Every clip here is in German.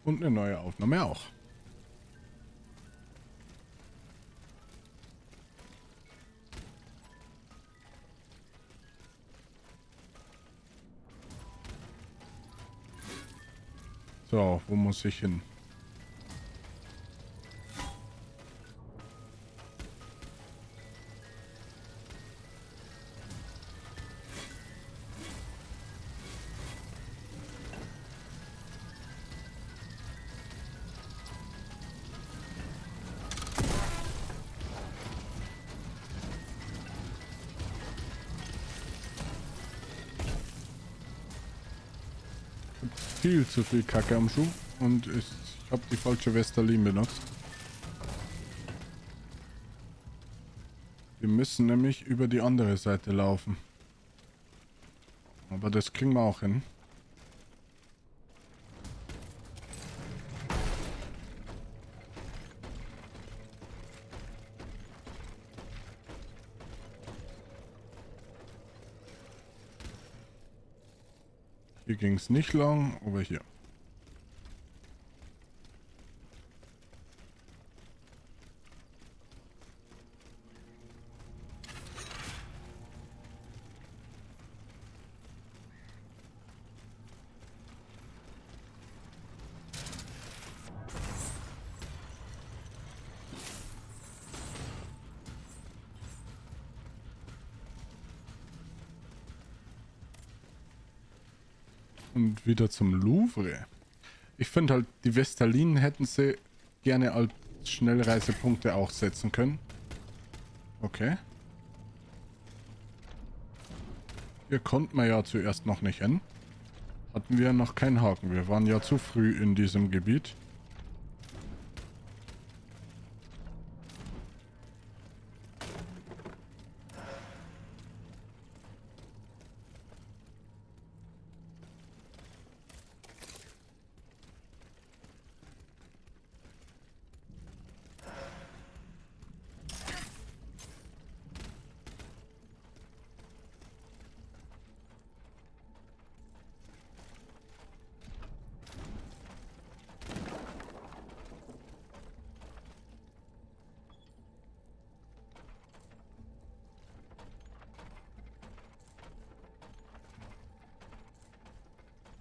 Und eine neue Aufnahme auch. So, wo muss ich hin? Viel zu viel Kacke am Schuh und ich habe die falsche Westerlin benutzt. Wir müssen nämlich über die andere Seite laufen. Aber das kriegen wir auch hin. Hier ging es nicht lang, aber hier. Und wieder zum Louvre. Ich finde halt, die Vestalinen hätten sie gerne als Schnellreisepunkte auch setzen können. Okay. Hier konnten wir ja zuerst noch nicht hin. Hatten wir noch keinen Haken. Wir waren ja zu früh in diesem Gebiet.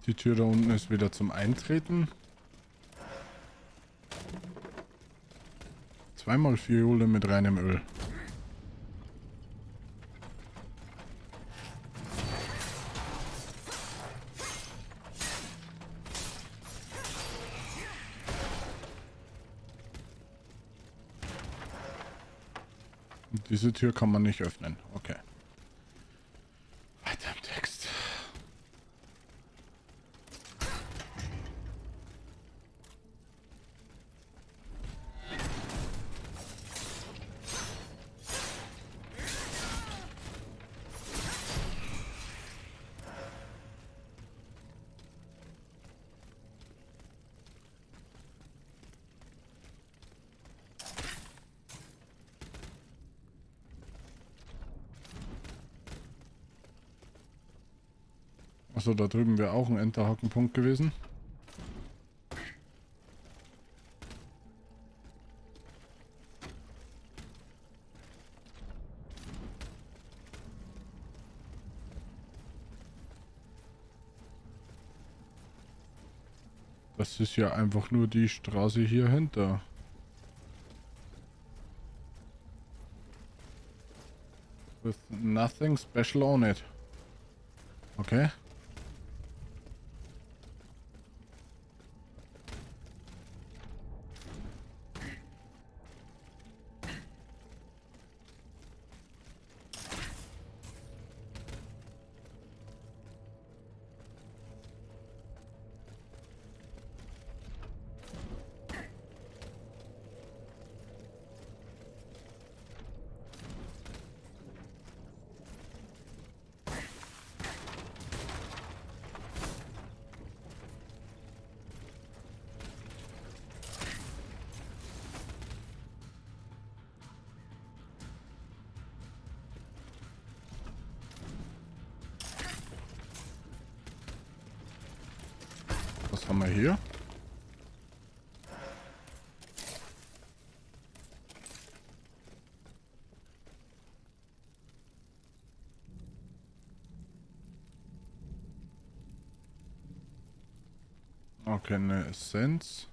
Die Tür da unten ist wieder zum Eintreten. Zweimal Fiole mit reinem Öl. Und diese Tür kann man nicht öffnen. Okay. Weiter im Text. Achso, da drüben wäre auch ein Enterhakenpunkt gewesen. Das ist ja einfach nur die Straße hier hinter. With nothing special on it. Okay. Was haben wir hier? Okay, eine Essenz.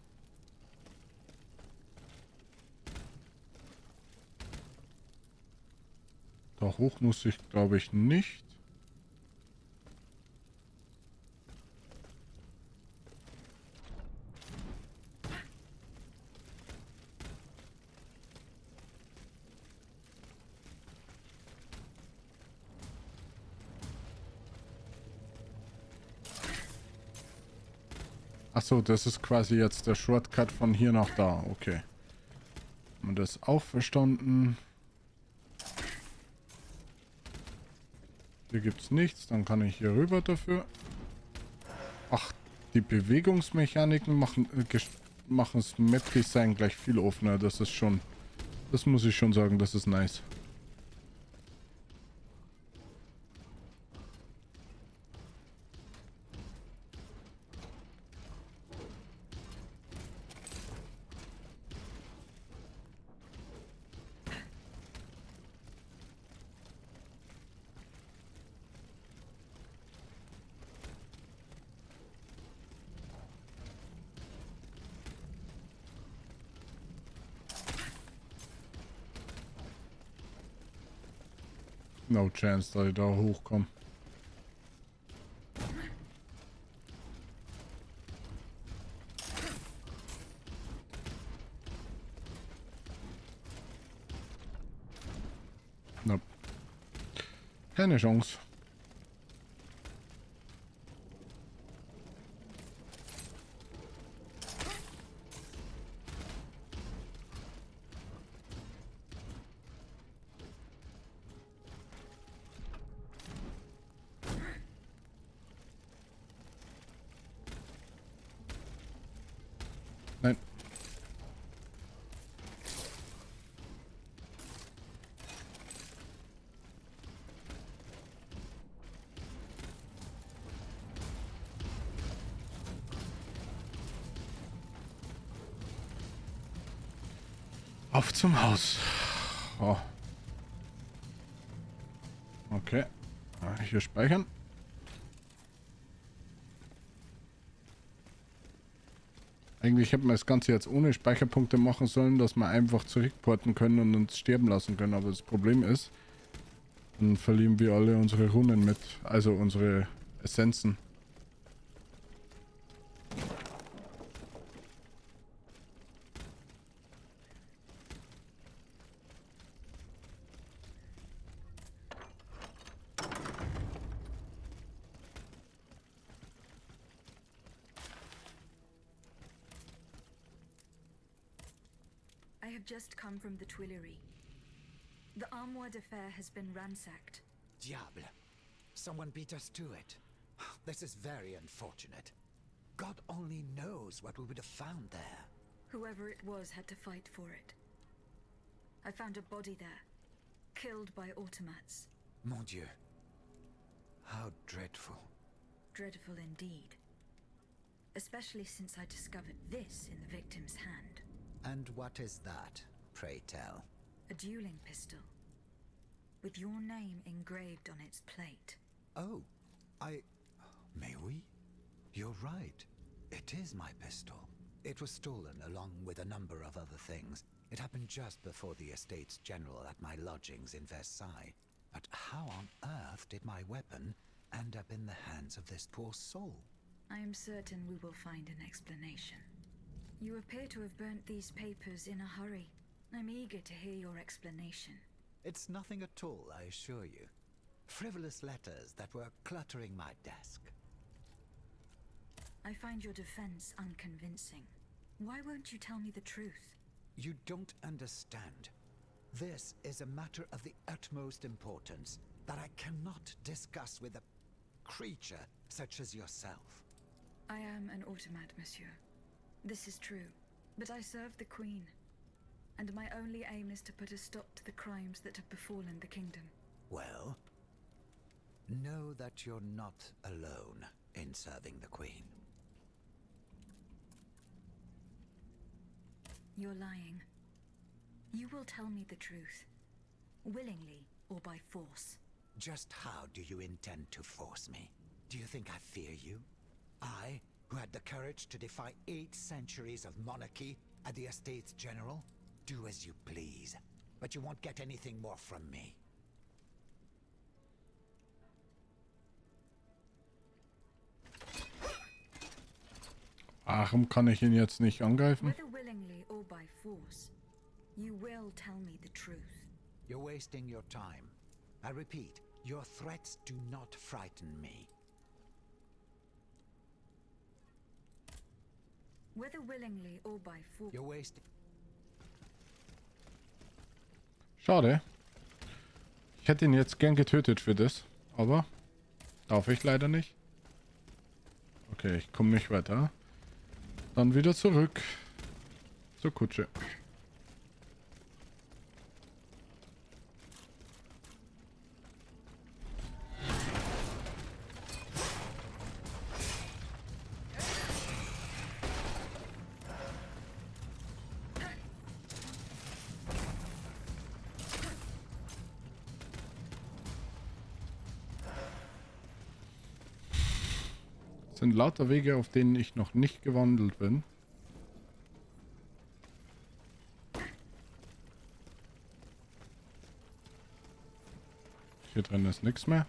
Da hoch muss ich, glaube ich, nicht. Achso, das ist quasi jetzt der Shortcut von hier nach da. Okay. Haben wir das auch verstanden? Hier gibt es nichts. Dann kann ich hier rüber dafür. Ach, die Bewegungsmechaniken machen das Map-Design gleich viel offener. Das ist schon... Das muss ich schon sagen, das ist nice. No chance, dass ich da hochkomme. Nope. Keine Chance. Nein. Auf zum Haus. Oh. Okay. Hier speichern. Eigentlich hätten wir das Ganze jetzt ohne Speicherpunkte machen sollen, dass wir einfach zurückporten können und uns sterben lassen können. Aber das Problem ist, dann verlieren wir alle unsere Runen mit. Also unsere Essenzen. I have just come from the Tuileries. The Armoire de Fer has been ransacked. Diable. Someone beat us to it. This is very unfortunate. God only knows what we would have found there. Whoever it was had to fight for it. I found a body there, killed by automats. Mon Dieu. How dreadful. Dreadful indeed. Especially since I discovered this in the victim's hand. And what is that, pray tell? A dueling pistol. With your name engraved on its plate. Oh, May we? You're right. It is my pistol. It was stolen along with a number of other things. It happened just before the Estates General at my lodgings in Versailles. But how on earth did my weapon end up in the hands of this poor soul? I am certain we will find an explanation. You appear to have burnt these papers in a hurry. I'm eager to hear your explanation. It's nothing at all, I assure you. Frivolous letters that were cluttering my desk. I find your defense unconvincing. Why won't you tell me the truth? You don't understand. This is a matter of the utmost importance that I cannot discuss with a creature such as yourself. I am an automat, monsieur. This is true, but I serve the Queen. And my only aim is to put a stop to the crimes that have befallen the kingdom. Well, know that you're not alone in serving the Queen. You're lying. You will tell me the truth, willingly or by force. Just how do you intend to force me? Do you think I fear you? I, who had the courage to defy 8 centuries of monarchy at the Estates General? Do as you please, but you won't get anything more from me. Warum kann ich ihn jetzt nicht angreifen? Whether willingly or by force, you will tell me the truth. You're wasting your time. I repeat, your threats do not frighten me. Whether willingly or by force. You're wasting... Schade. Ich hätte ihn jetzt gern getötet für das, aber darf ich leider nicht. Okay, ich komme nicht weiter. Dann wieder zurück zur Kutsche. Sind lauter Wege, auf denen ich noch nicht gewandelt bin. Hier drin ist nichts mehr.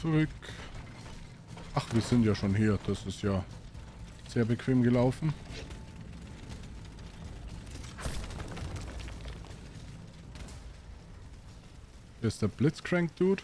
Zurück. Ach, wir sind ja schon hier. Das ist ja sehr bequem gelaufen. Hier ist der Blitzcrank-Dude.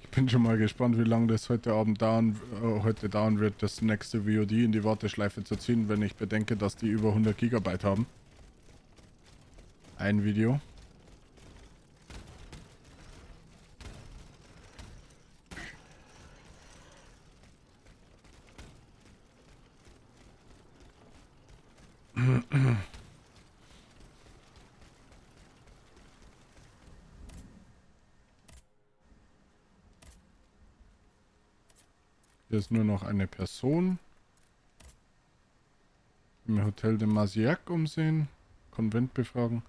Ich bin schon mal gespannt, wie lange das heute dauern wird, das nächste VOD in die Warteschleife zu ziehen, wenn ich bedenke, dass die über 100 Gigabyte haben. Ein Video. Hier ist nur noch eine Person. Im Hotel de Marsillac umsehen. Konvent befragen.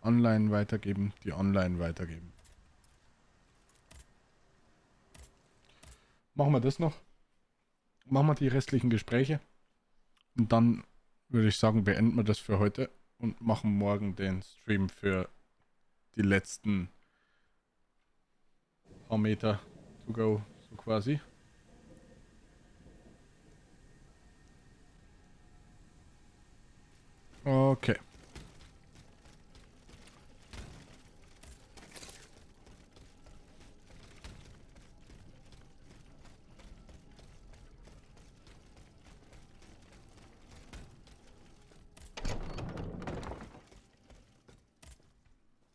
Online weitergeben. Die Online weitergeben. Machen wir das noch. Machen wir die restlichen Gespräche. Und dann würde ich sagen, beenden wir das für heute. Und machen morgen den Stream für die letzten paar Meter to go. So quasi. Okay.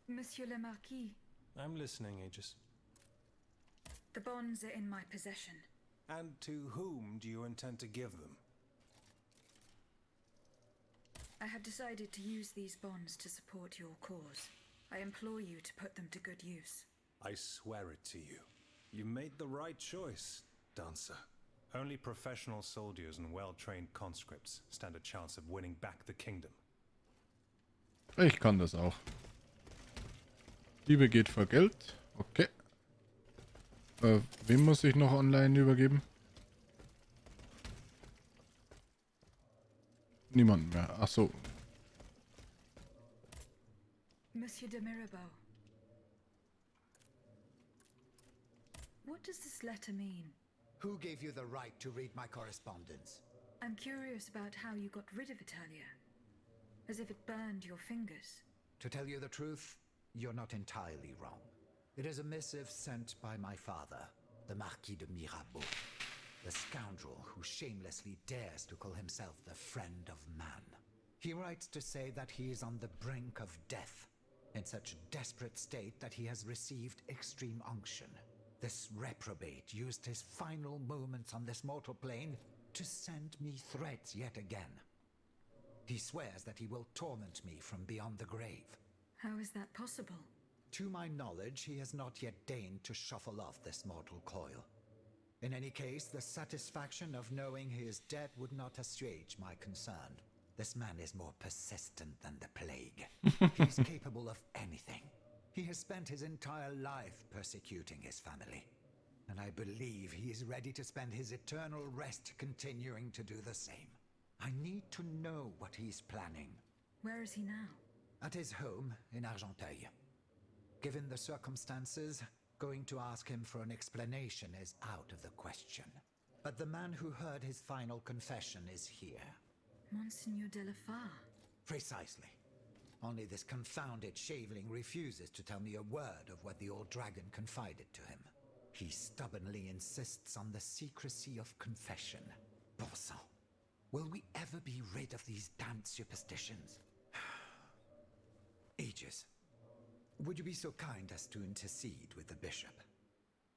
Monsieur le Marquis, I'm listening, Aegis. the bonds are in my possession. And to whom do you intend to give them? I have decided to use these bonds to support your cause. I implore you to put them to good use. I swear it to you. You made the right choice, Dancer. Only professional soldiers and well-trained conscripts stand a chance of winning back the kingdom. Ich kann das auch. Liebe geht vor Geld. Okay. Wem muss ich noch online übergeben? Niemanden mehr. Ach so. Monsieur de Mirabeau. What does this letter mean? Who gave you the right to read my correspondence? I'm curious about how you got rid of Italia. As if it burned your fingers. To tell you the truth, you're not entirely wrong. It is a missive sent by my father, the Marquis de Mirabeau, the scoundrel who shamelessly dares to call himself the friend of man. He writes to say that he is on the brink of death, in such a desperate state that he has received extreme unction. This reprobate used his final moments on this mortal plane to send me threats yet again. He swears that he will torment me from beyond the grave. How is that possible? To my knowledge, he has not yet deigned to shuffle off this mortal coil. In any case, the satisfaction of knowing he is dead would not assuage my concern. This man is more persistent than the plague. He's capable of anything. He has spent his entire life persecuting his family. And I believe he is ready to spend his eternal rest continuing to do the same. I need to know what he's planning. Where is he now? At his home in Argenteuil. Given the circumstances, going to ask him for an explanation is out of the question. But the man who heard his final confession is here. Monseigneur de la Fare. Precisely. Only this confounded shaveling refuses to tell me a word of what the old dragon confided to him. He stubbornly insists on the secrecy of confession. Bon sang. Will we ever be rid of these damned superstitions? Aegis, would you be so kind as to intercede with the bishop?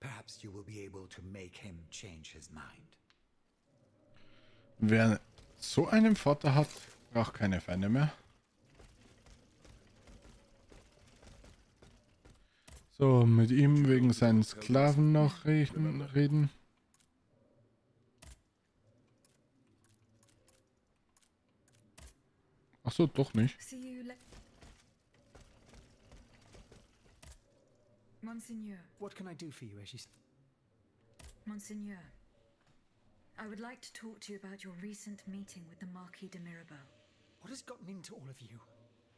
Perhaps you will be able to make him change his mind. Wer so einen Vater hat, braucht keine Feinde mehr. So, mit ihm wegen seinen Sklaven noch reden. Ach so, doch nicht. Monseigneur. What can I do for you, Aegis? Monseigneur, I would like to talk to you about your recent meeting with the Marquis de Mirabeau. What has gotten into all of you?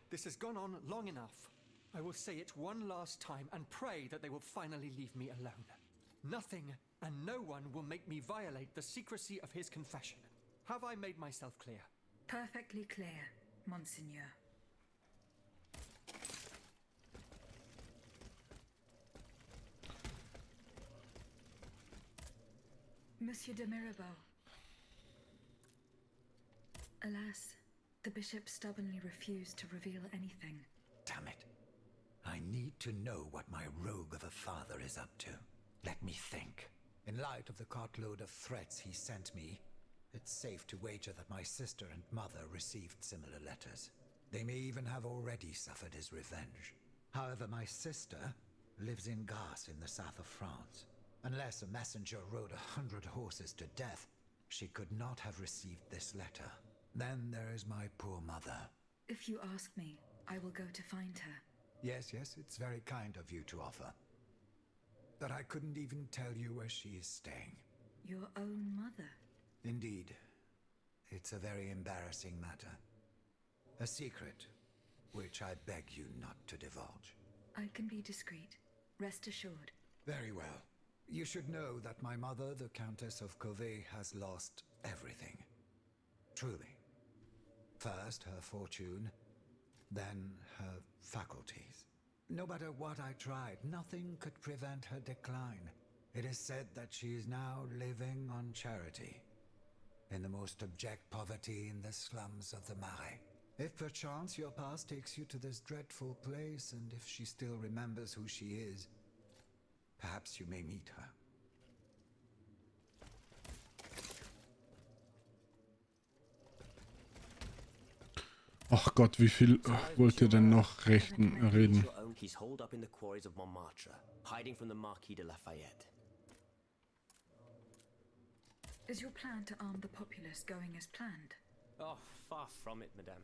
This has gone on long enough. I will say it one last time and pray that they will finally leave me alone. Nothing and no one will make me violate the secrecy of his confession. Have I made myself clear? Perfectly clear, Monseigneur. Monsieur de Mirabeau. Alas, the bishop stubbornly refused to reveal anything. Damn it. I need to know what my rogue of a father is up to. Let me think. In light of the cartload of threats he sent me, it's safe to wager that my sister and mother received similar letters. They may even have already suffered his revenge. However, my sister lives in Grasse in the south of France. Unless a messenger rode 100 horses to death, she could not have received this letter. Then there is my poor mother. If you ask me, I will go to find her. Yes, it's very kind of you to offer. But I couldn't even tell you where she is staying. Your own mother? Indeed. It's a very embarrassing matter. A secret, which I beg you not to divulge. I can be discreet. Rest assured. Very well. You should know that my mother, the Countess of Covey, has lost everything. Truly. First her fortune, then her faculties. No matter what I tried, nothing could prevent her decline. It is said that she is now living on charity, in the most abject poverty in the slums of the Marais. If perchance your past takes you to this dreadful place, and if she still remembers who she is, perhaps you may meet her. Ach Gott, wie viel wollt ihr denn noch reden? He's holed up in the quarries of Montmartre, hiding from the Marquis de Lafayette. Is your plan to arm the populace going as planned? Oh, far from it, madame.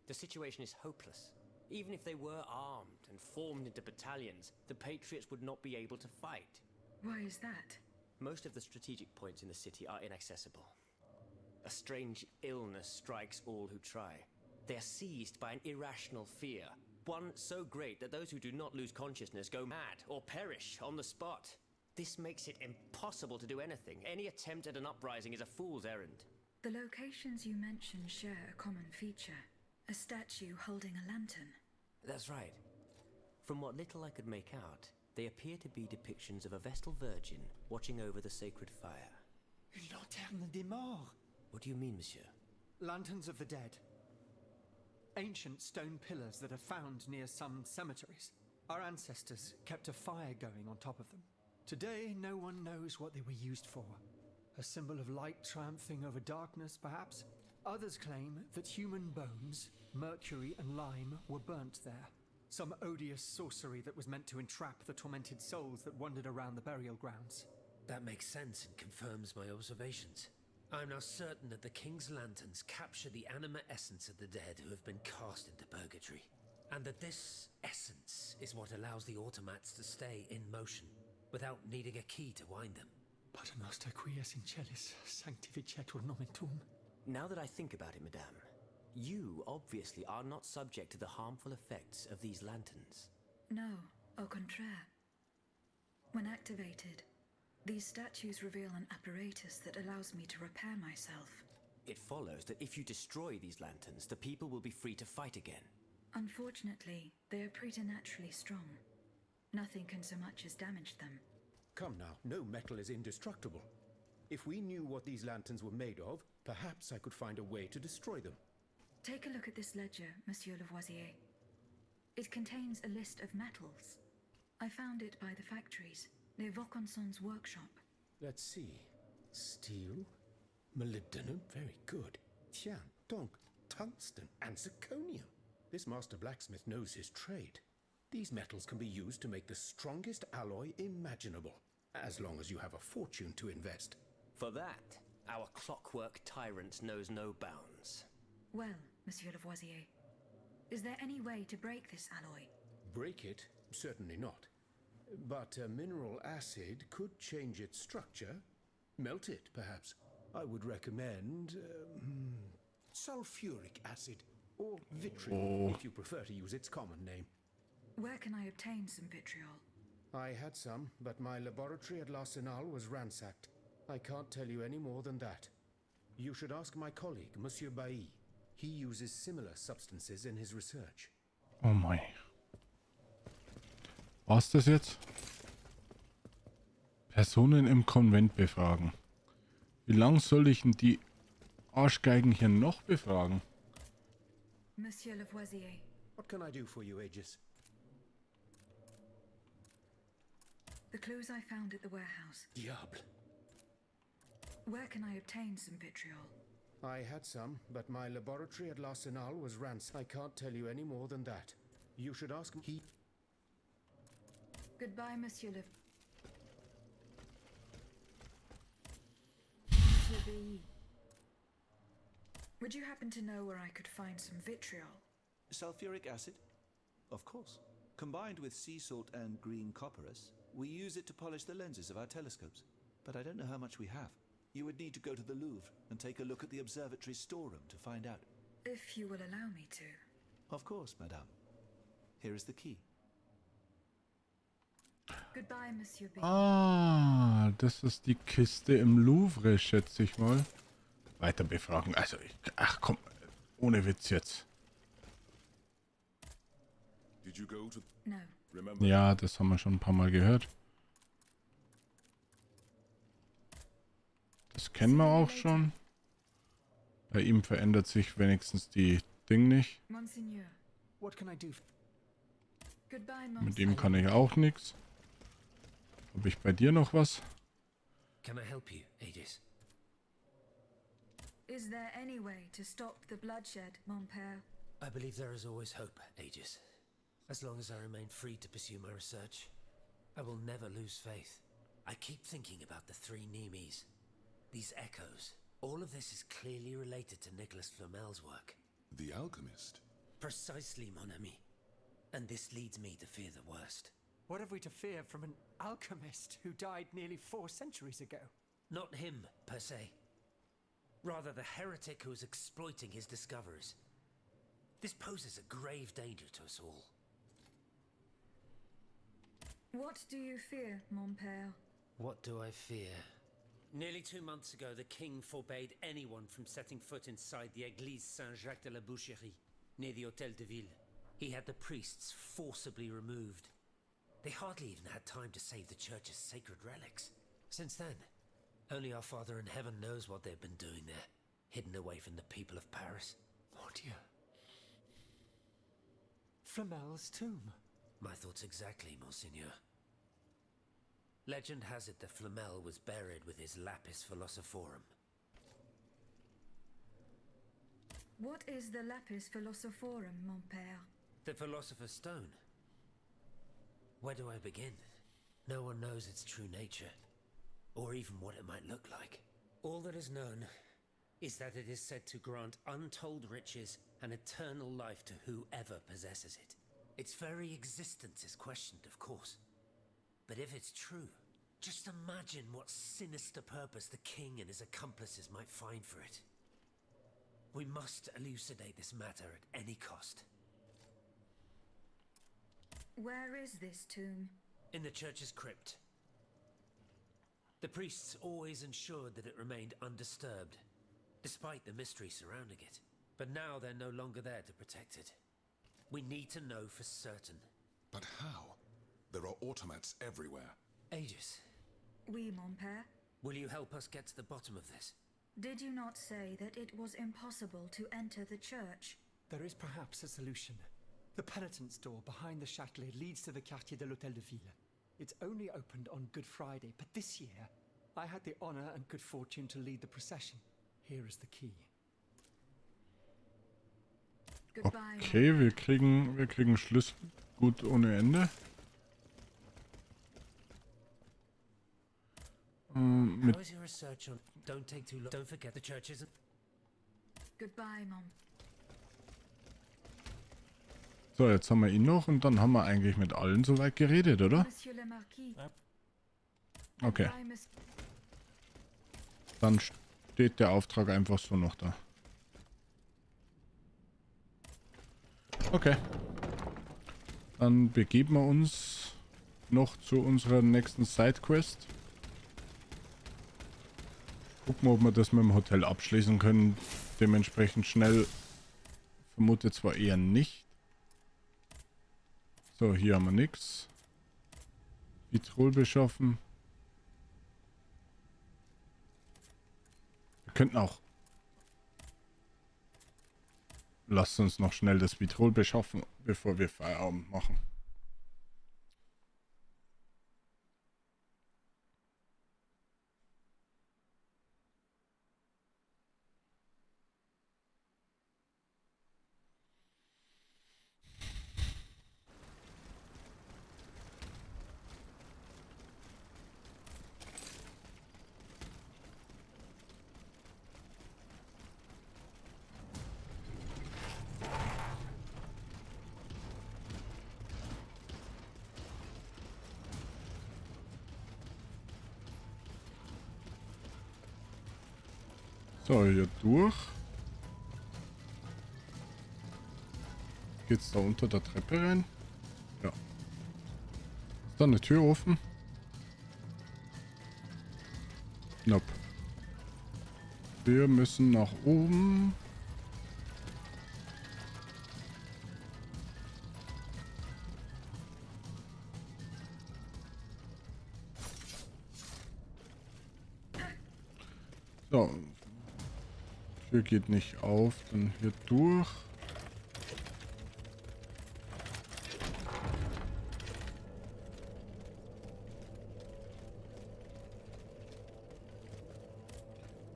The situation is hopeless. Even if they were armed and formed into battalions, the Patriots would not be able to fight. Why is that? Most of the strategic points in the city are inaccessible. A strange illness strikes all who try. They are seized by an irrational fear, one so great that those who do not lose consciousness go mad or perish on the spot. This makes it impossible to do anything. Any attempt at an uprising is a fool's errand. The locations you mentioned share a common feature. A statue holding a lantern. That's right. From what little I could make out, they appear to be depictions of a Vestal Virgin watching over the sacred fire. Une lanterne des morts. What do you mean, monsieur? Lanterns of the dead. Ancient stone pillars that are found near some cemeteries. Our ancestors kept a fire going on top of them. Today, no one knows what they were used for. A symbol of light triumphing over darkness, perhaps? Others claim that human bones, mercury and lime, were burnt there. Some odious sorcery that was meant to entrap the tormented souls that wandered around the burial grounds. That makes sense and confirms my observations. I'm now certain that the King's lanterns capture the anima essence of the dead who have been cast into purgatory, and that this essence is what allows the automats to stay in motion without needing a key to wind them. Pater noster quies in celis sanctificetur nomen tuum. Now that I think about it, madame, you obviously are not subject to the harmful effects of these lanterns. No, au contraire. When activated, these statues reveal an apparatus that allows me to repair myself. It follows that if you destroy these lanterns, the people will be free to fight again. Unfortunately, they are preternaturally strong. Nothing can so much as damage them. Come now, no metal is indestructible. If we knew what these lanterns were made of, perhaps I could find a way to destroy them. Take a look at this ledger, Monsieur Lavoisier. It contains a list of metals. I found it by the factories, near Vaucanson's workshop. Let's see. Steel, molybdenum, very good. Tiens, donc, tungsten and zirconium. This master blacksmith knows his trade. These metals can be used to make the strongest alloy imaginable, as long as you have a fortune to invest. For that, our clockwork tyrant knows no bounds. Well, Monsieur Lavoisier, is there any way to break this alloy? Break it? Certainly not. But a mineral acid could change its structure. Melt it, perhaps. I would recommend sulfuric acid, or vitriol, if you prefer to use its common name. Where can I obtain some vitriol? I had some, but my laboratory at L'Arsenal was ransacked. I can't tell you any more than that. You should ask my colleague, Monsieur Bailly. He uses similar substances in his research. Oh mein. War's das jetzt? Personen im Konvent befragen. Wie lang soll ich denn die Arschgeigen hier noch befragen? Monsieur Lavoisier, What can I do for you, Aegis? the clues I found at the warehouse. Diable. Where can I obtain some vitriol? I had some, but my laboratory at L'Arsenal was ransacked. I can't tell you any more than that. You should ask him. Goodbye, Monsieur Monsieur B. Would you happen to know where I could find some vitriol? Sulfuric acid? Of course. Combined with sea salt and green copperas, we use it to polish the lenses of our telescopes. But I don't know how much we have. You would need to go to the Louvre and take a look at the observatory's storeroom to find out. If you will allow me to. Of course, madame. Here is the key. Goodbye, Monsieur B. Ah, das ist die Kiste im Louvre, schätze ich mal. Weiter befragen. Also, ach komm, ohne Witz jetzt. Did you go to No. remember? Ja, das haben wir schon ein paar Mal gehört. Das kennen wir auch schon. Bei ihm verändert sich wenigstens die Ding nicht. Monseigneur. What can I do? Goodbye, Mit Monseigneur. ihm kann ich auch nichts. Habe ich bei dir noch was? Can I help you, Aegis? Is there any way to stop the bloodshed, mon père? I believe there is always hope, Aegis. As long as I remain free to pursue my research, I will never lose faith. I keep thinking about the three Nemes. These echoes. All of this is clearly related to Nicholas Flamel's work. The alchemist. Precisely, mon ami. And this leads me to fear the worst. What have we to fear from an alchemist who died nearly 4 centuries ago? Not him, per se. Rather the heretic who is exploiting his discoveries. This poses a grave danger to us all. What do you fear, mon père? What do I fear? Nearly 2 months ago, the king forbade anyone from setting foot inside the Église Saint-Jacques de la Boucherie, near the Hôtel de Ville. He had the priests forcibly removed. They hardly even had time to save the church's sacred relics. Since then, only our Father in heaven knows what they've been doing there, hidden away from the people of Paris. Mon Dieu. Flamel's tomb. My thoughts exactly, Monseigneur. Legend has it that Flamel was buried with his lapis philosophorum. What is the lapis philosophorum, mon père? The Philosopher's Stone. Where do I begin? No one knows its true nature, or even what it might look like. All that is known is that it is said to grant untold riches and eternal life to whoever possesses it. Its very existence is questioned, of course. But if it's true, just imagine what sinister purpose the king and his accomplices might find for it. We must elucidate this matter at any cost. Where is this tomb? In the church's crypt. The priests always ensured that it remained undisturbed, despite the mystery surrounding it. But now they're no longer there to protect it. We need to know for certain. But how? There are automats everywhere. Aegis, Oui, mon père. will you help us get to the bottom of this? Did you not say that it was impossible to enter the church? There is perhaps a solution. The penitence door behind the Châtelet leads to the Quartier de l'Hôtel de Ville. It's only opened on Good Friday, but this year, I had the honor and good fortune to lead the procession. Here is the key. Goodbye. Okay, wir kriegen Schlüssel gut ohne Ende. Mit How is your research on... Don't take too long. Don't forget the church isn't... Goodbye, Mom. so, jetzt haben wir ihn noch und dann haben wir eigentlich mit allen soweit geredet, oder? Monsieur le Marquis. Okay, Goodbye, Miss. dann steht der Auftrag einfach so noch da. Okay. Dann begeben wir uns noch zu unserer nächsten Sidequest. Gucken wir, ob wir das mit dem Hotel abschließen können. Dementsprechend schnell. Vermute zwar eher nicht. So, hier haben wir nichts. Vitrol beschaffen. Wir könnten auch... Lasst uns noch schnell das Vitrol beschaffen, bevor wir Feierabend machen. So, hier durch. Geht's da unter der Treppe rein? Ja. Ist da eine Tür offen? Nope. Wir müssen nach oben. So. Tür geht nicht auf, dann hier durch.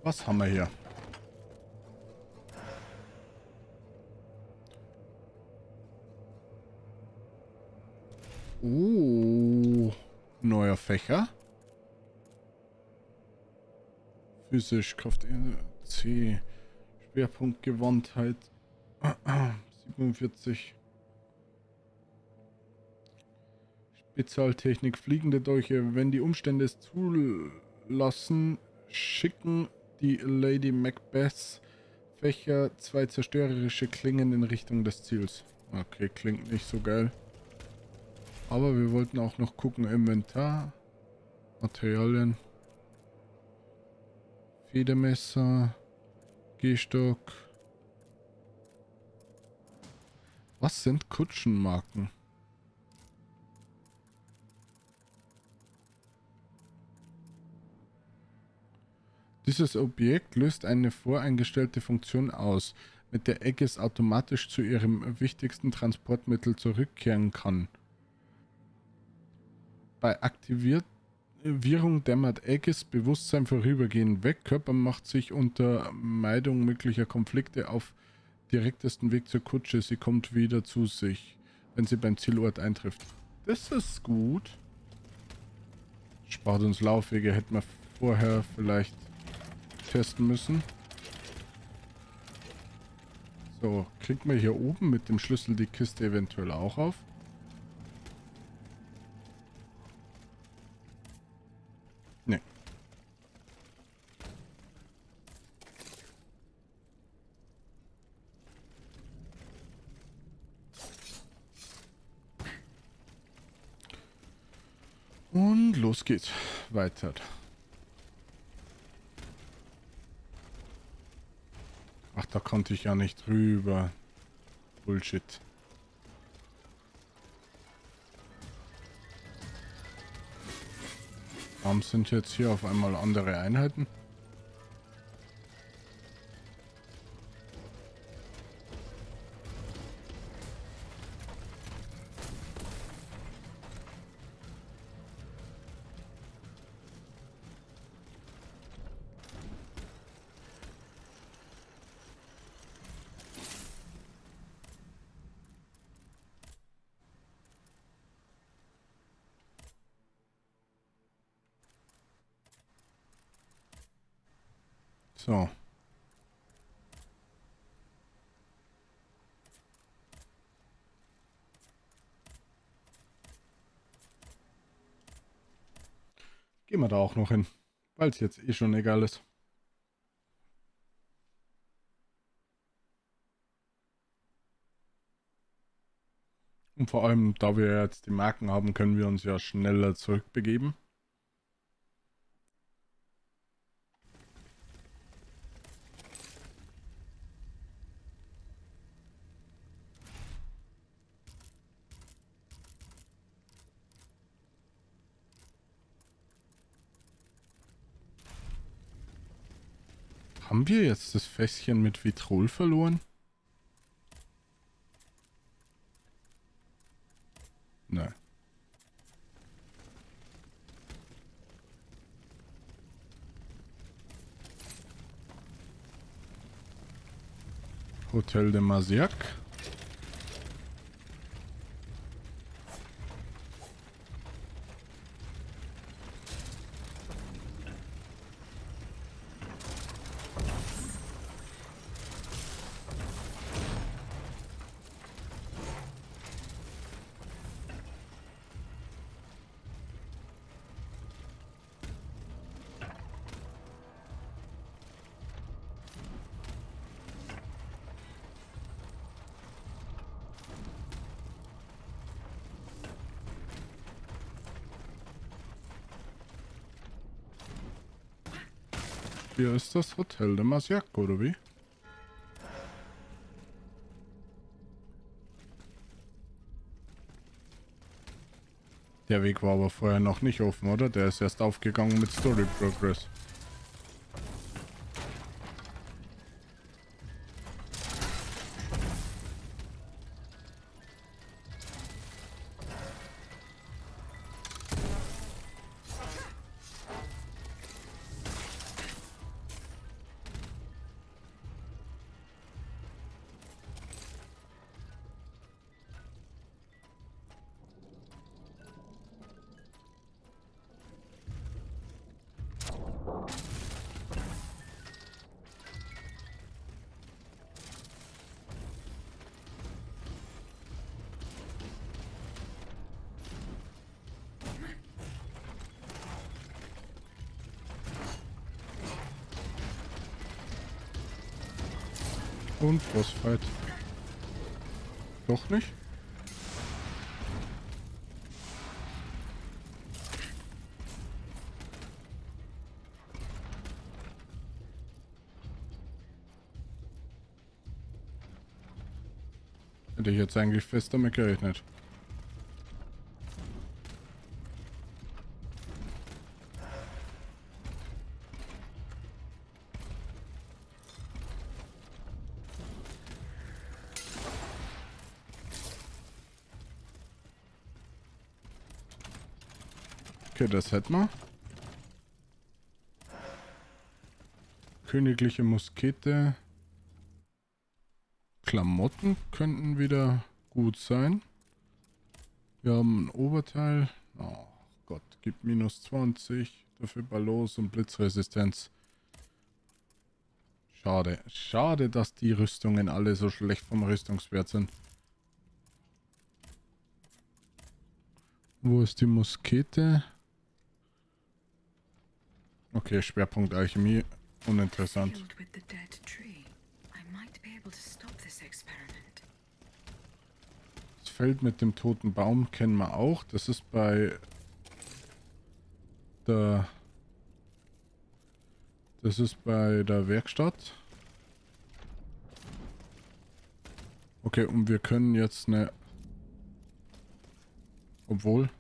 Was haben wir hier? Oh, neuer Fächer. Physisch, Kraft C. Schwerpunkt Gewandtheit 47. Spezialtechnik fliegende Dolche. Wenn die Umstände es zulassen, schicken die Lady Macbeths Fächer 2 zerstörerische Klingen in Richtung des Ziels. Okay, klingt nicht so geil. Aber wir wollten auch noch gucken, Inventar, Materialien, Federmesser, Gehstock. Was sind Kutschenmarken? Dieses Objekt löst eine voreingestellte Funktion aus, mit der Aegis automatisch zu ihrem wichtigsten Transportmittel zurückkehren kann. Bei Aktivierung dämmert Aegis Bewusstsein vorübergehend weg. Körper macht sich unter Meidung möglicher Konflikte auf direktesten Weg zur Kutsche. Sie kommt wieder zu sich, wenn sie beim Zielort eintrifft. Das ist gut. Spart uns Laufwege, hätten wir vorher vielleicht testen müssen. So, kriegt man hier oben mit dem Schlüssel die Kiste eventuell auch auf? Nee. Und los geht's. Weiter. Ach, da konnte ich ja nicht rüber. Bullshit. Warum sind jetzt hier auf einmal andere Einheiten? So. Gehen wir da auch noch hin, weil es jetzt eh schon egal ist. Und vor allem, da wir jetzt die Marken haben, können wir uns ja schneller zurückbegeben. Haben wir jetzt das Fässchen mit Vitrol verloren? Nein. Hotel de Maziac. Hier ist das Hotel de Maziac, oder wie? Der Weg war aber vorher noch nicht offen, oder? Der ist erst aufgegangen mit Story Progress. Und Frostfight. Doch nicht? Hätte ich jetzt eigentlich fest damit gerechnet. Okay, das hätten wir. königliche Muskete. Klamotten könnten wieder gut sein. Wir haben ein Oberteil. Oh Gott, gibt minus 20. Dafür Ballos und Blitzresistenz. Schade. Schade, dass die Rüstungen alle so schlecht vom Rüstungswert sind. Wo ist die Muskete? Okay, Schwerpunkt Alchemie. Uninteressant. Filled with the dead tree. I might be able to stop this experiment. Das Feld mit dem toten Baum kennen wir auch. Das ist bei der... Das ist bei der Werkstatt. Okay, und wir können jetzt eine... Obwohl...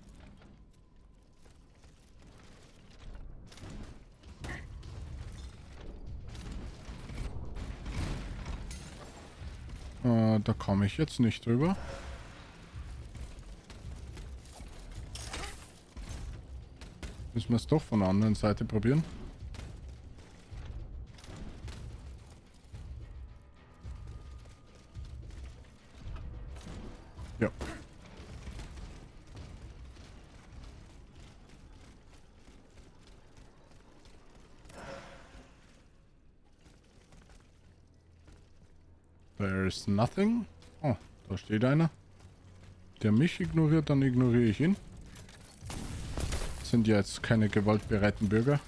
da komme ich jetzt nicht drüber. Müssen wir es doch von der anderen Seite probieren. Ja. There's nothing. Oh, da steht einer. Der mich ignoriert, dann ignoriere ich ihn. Sind ja jetzt keine gewaltbereiten Bürger.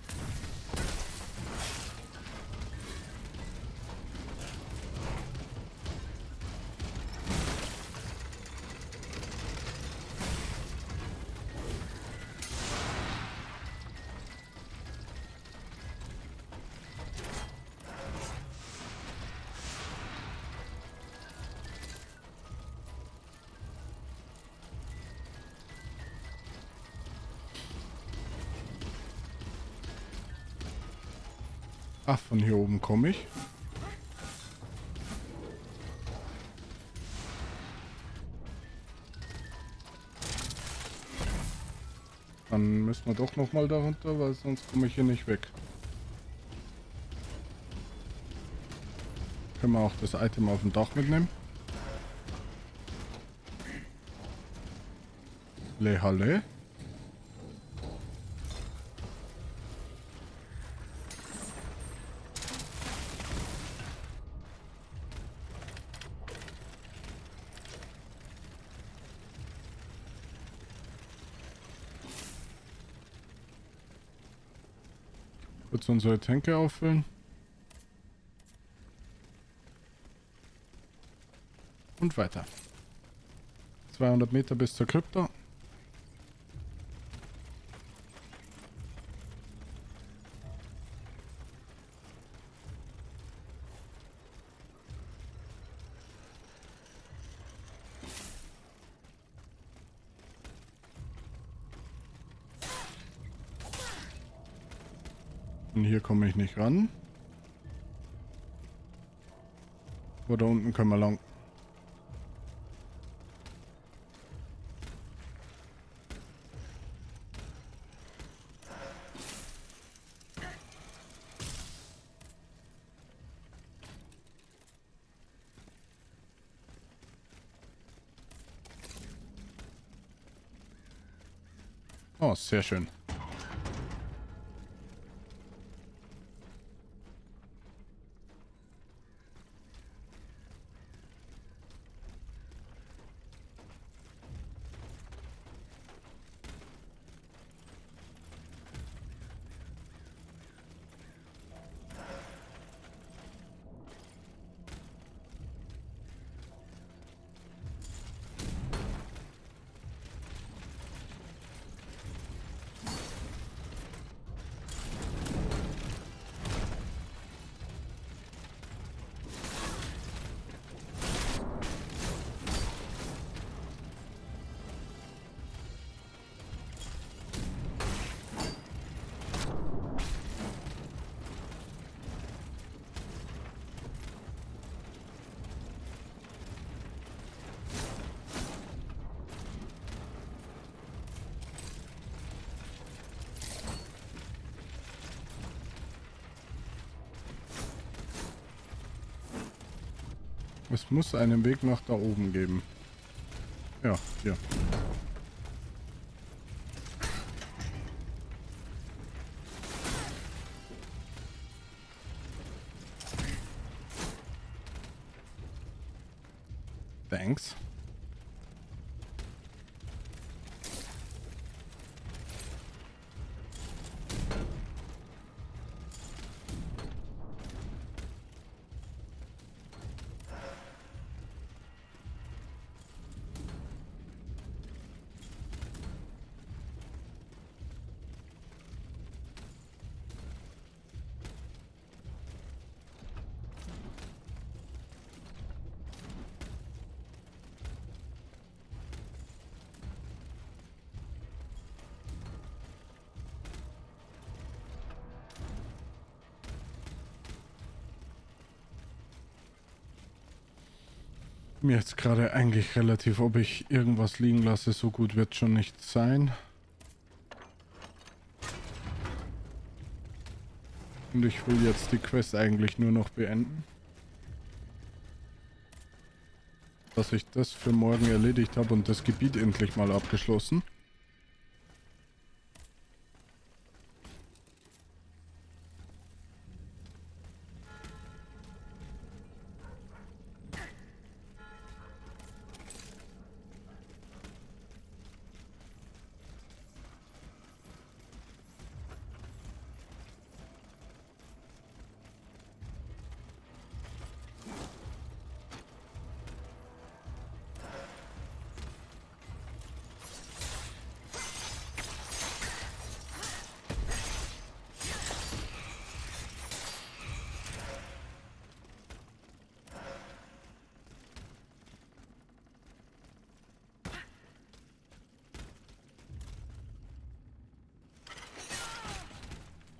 Ach, von hier oben komme ich. Dann müssen wir doch nochmal darunter, weil sonst komme ich hier nicht weg. Können wir auch das Item auf dem Dach mitnehmen. Le Halle. Kurz unsere Tanke auffüllen. Und weiter. 200 Meter bis zur Krypta. Und hier komme ich nicht ran. Aber da unten können wir lang. Oh, sehr schön. Es muss einen Weg nach da oben geben. Ja, hier. Thanks. Mir jetzt gerade eigentlich relativ, ob ich irgendwas liegen lasse, so gut wird schon nicht sein. Und ich will jetzt die Quest eigentlich nur noch beenden. Dass ich das für morgen erledigt habe und das Gebiet endlich mal abgeschlossen.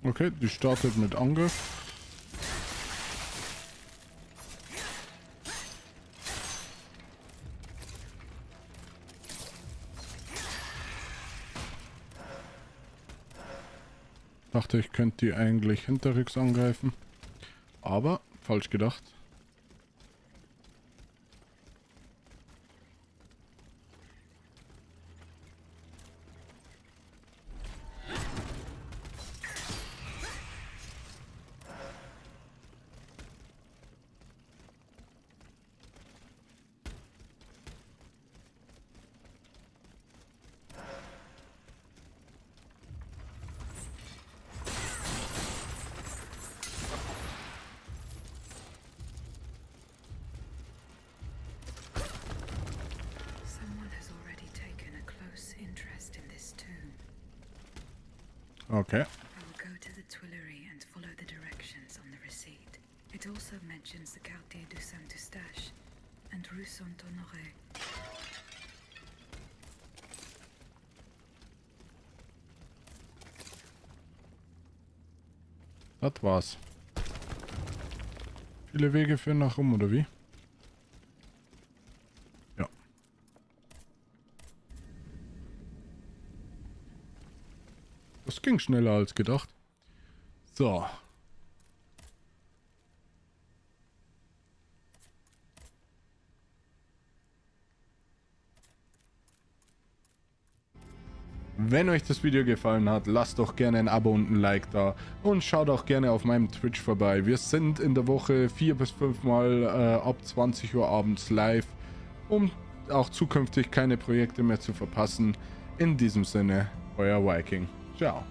Okay, die startet mit Angriff. Dachte, ich könnte die eigentlich hinterrücks angreifen. Aber falsch gedacht. Okay. I will go to the Tuileries and follow the directions on the receipt. It also mentions the Quartier du Saint-Eustache and Rue Saint-Honoré. Das war's. Viele Wege führen nach rum, oder wie? Ja. Das ging schneller als gedacht. So. Wenn euch das Video gefallen hat, lasst doch gerne ein Abo und ein Like da und schaut auch gerne auf meinem Twitch vorbei. Wir sind in der Woche 4 bis 5 Mal ab 20 Uhr abends live, um auch zukünftig keine Projekte mehr zu verpassen. In diesem Sinne, euer Viking. Ciao.